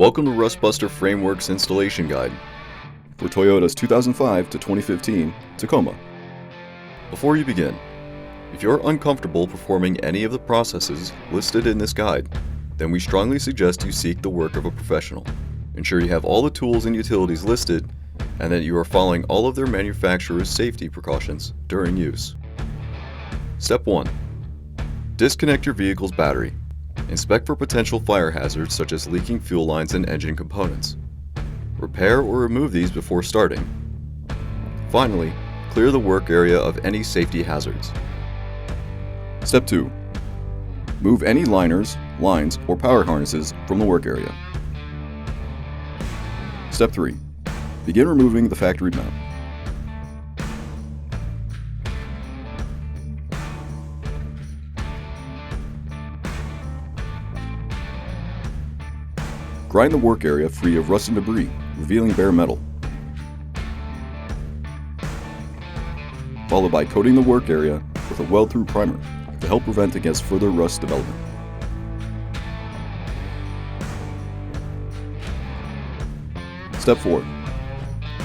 Welcome to Rustbuster Frameworks Installation Guide for Toyota's 2005 to 2015 Tacoma. Before you begin, if you're uncomfortable performing any of the processes listed in this guide, then we strongly suggest you seek the work of a professional. Ensure you have all the tools and utilities listed and that you are following all of their manufacturer's safety precautions during use. Step 1. Disconnect your vehicle's battery. Inspect for potential fire hazards such as leaking fuel lines and engine components. Repair or remove these before starting. Finally, clear the work area of any safety hazards. Step 2. Move any liners, lines, or power harnesses from the work area. Step 3. Begin removing the factory mount. Grind the work area free of rust and debris, revealing bare metal. Followed by coating the work area with a weld-through primer to help prevent against further rust development. Step 4.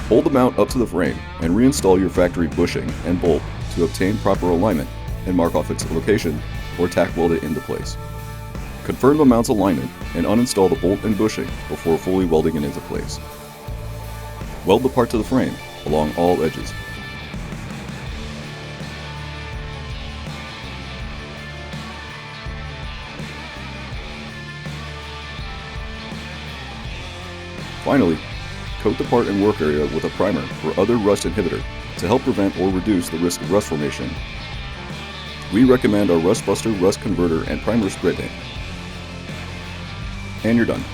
Hold the mount up to the frame and reinstall your factory bushing and bolt to obtain proper alignment and mark off its location or tack weld it into place. Confirm the mount's alignment and uninstall the bolt and bushing before fully welding it into place. Weld the part to the frame along all edges. Finally, coat the part and work area with a primer or other rust inhibitor to help prevent or reduce the risk of rust formation. We recommend our Rustbuster Rust Converter and Primer Spray Paint. And you're done.